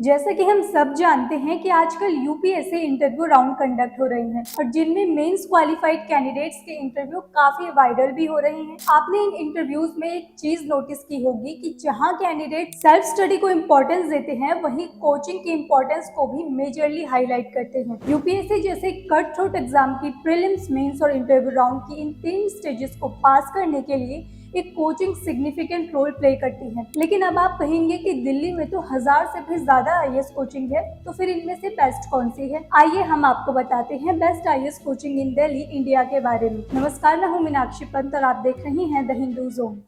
जैसा कि हम सब जानते हैं कि आजकल यूपीएससी इंटरव्यू राउंड कंडक्ट हो रही हैं और जिनमें मेंस क्वालिफाइड कैंडिडेट्स के इंटरव्यू काफी वायरल भी हो रहे हैं। आपने इन इंटरव्यूज में एक चीज नोटिस की होगी कि जहां कैंडिडेट सेल्फ स्टडी को इम्पोर्टेंस देते हैं, वहीं कोचिंग की इम्पोर्टेंस को भी मेजरली हाईलाइट करते हैं। यूपीएससी जैसे कट थ्रोट एग्जाम की प्रीलिम्स, मेंस और इंटरव्यू राउंड की इन 3 स्टेजेस को पास करने के लिए एक कोचिंग सिग्निफिकेंट रोल प्ले करती है। लेकिन अब आप कहेंगे कि दिल्ली में तो 1000 से भी ज्यादा आईएएस कोचिंग है, तो फिर इनमें से बेस्ट कौन सी है? आइए हम आपको बताते हैं best IAS coaching in Delhi India के बारे में। नमस्कार, मैं हूं मीनाक्षी पंत और आप देख रही हैं the Hindu zone.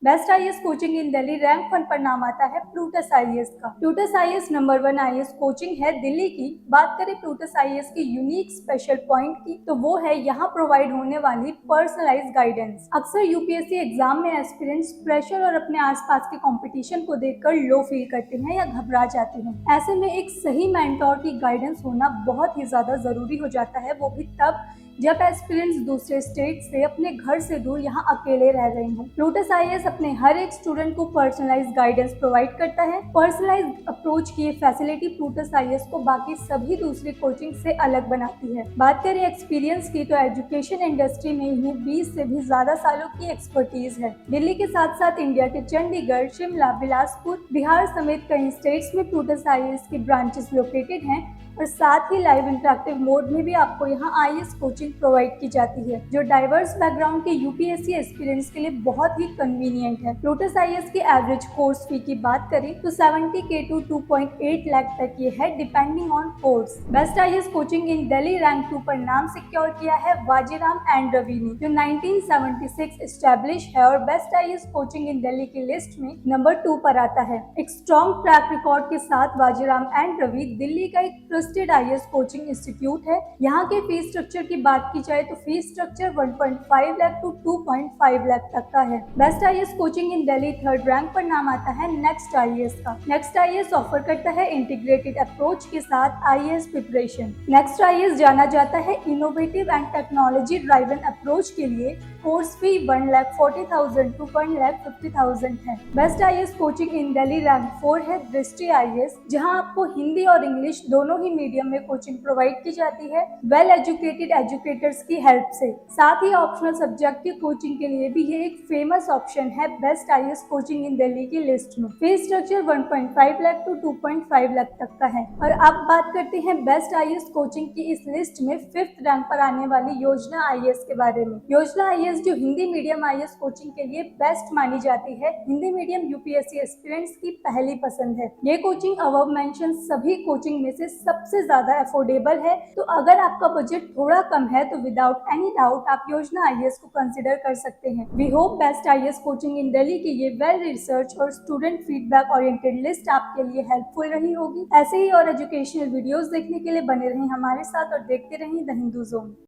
Best IAS coaching in Delhi rank 1 पर नाम आता है प्लूटस आईएएस का। Plutus IAS number 1 IAS coaching है दिल्ली की। बात करें प्लूटस आईएएस की यूनिक स्पेशल पॉइंट की, तो वो है यहाँ प्रोवाइड होने वाली पर्सनलाइज्ड गाइडेंस। अक्सर यूपीएससी एग्जाम में एस्पिरेंट्स प्रेशर और अपने आसपास के कंपटीशन को देखकर लो फील करते हैं या घबरा जाते हैं। ऐसे में एक सही मेंटोर की गाइडेंस होना बहुत ही ज्यादा जरूरी हो जाता है, वो भी तब जब एस्पिरेंट्स दूसरे स्टेट से अपने घर से दूर यहाँ अकेले रह रहे हों। प्लूटस आईएएस अपने हर एक स्टूडेंट को पर्सनलाइज्ड गाइडेंस प्रोवाइड करता है। पर्सनलाइज्ड अप्रोच की ये फैसिलिटी प्लूटस आईएएस को बाकी सभी दूसरी कोचिंग से अलग बनाती है। बात करें एक्सपीरियंस की, तो एजुकेशन इंडस्ट्री में इन्हें 20 से भी ज्यादा सालों की एक्सपर्टीज है। दिल्ली के साथ साथ इंडिया के चंडीगढ़, शिमला, बिलासपुर, बिहार समेत कई स्टेट्स में प्लूटस आईएएस की ब्रांचेस लोकेटेड हैं और साथ ही लाइव इंटरेक्टिव मोड में भी आपको यहाँ आईएएस कोचिंग प्रोवाइड की जाती है, जो डाइवर्स बैकग्राउंड के यूपीएससी एस्पिरेंट्स के लिए बहुत ही कन्वीनियंट है। प्लूटस आईएएस की एवरेज कोर्स फी की बात करें तो 70K टू 2.8 लाख तक ये है, depending on course. Best IAS coaching in Delhi rank 2 पर नाम सिक्योर किया है वाजीराम एंड रवि ने, जो 1976 एस्टेब्लिश है और best IAS coaching in Delhi की लिस्ट में नंबर 2 पर आता है। एक स्ट्रॉन्ग ट्रैक रिकॉर्ड के साथ वाजीराम एंड रवि दिल्ली का एक ट्रस्टेड आईएएस कोचिंग इंस्टीट्यूट है। यहाँ के फीस स्ट्रक्चर की बात की जाए तो fees structure 1.5 lakh to 2.5 lakh तक का है। Best IAS coaching in Delhi 3rd rank पर नाम आता है नेक्स्ट आईएएस का। नेक्स्ट आईएएस ऑफर करता है इंटीग्रेटेड अप्रोच के साथ आईएएस प्रिपरेशन। नेक्स्ट आईएएस जाना जाता है innovative and technology driven approach के लिए। कोर्स फी 1,40,000 टू 1,50,000 है। Best IAS coaching in Delhi rank 4 है दृष्टि आईएएस, जहां आपको हिंदी और इंग्लिश दोनों ही मीडियम में कोचिंग प्रोवाइड की जाती है, वेल एजुकेटेड एजुकेटर्स की हेल्प से। साथ ही ऑप्शनल सब्जेक्ट की कोचिंग के लिए भी ये एक फेमस ऑप्शन है best IAS coaching in Delhi की लिस्ट में। Fees structure 1.5 lakh to 2.5 lakh तक का है। और अब बात करते हैं बेस्ट आईएएस कोचिंग की इस लिस्ट में 5th रैंक पर आने वाली योजना आईएएस के बारे में। योजना आईएएस जो हिंदी मीडियम आईएएस कोचिंग के लिए बेस्ट मानी जाती है, हिंदी मीडियम यूपीएससी एस्पिरेंट्स की पहली पसंद है। ये कोचिंग अबव मेंशन सभी कोचिंग में से सबसे ज्यादा अफोर्डेबल है, तो अगर आपका बजट थोड़ा कम है तो विदाउट एनी डाउट आप योजना आईएएस को कंसिडर कर सकते हैं। We hope best IAS coaching in Delhi की ये वेल रिसर्च और स्टूडेंट फीडबैक ओरिएंटेड लिस्ट आपके लिए हेल्पफुल रही होगी। ऐसे ही और एजुकेशनल वीडियोस देखने के लिए बने रहें हमारे साथ और देखते रहें द हिंदू जोन।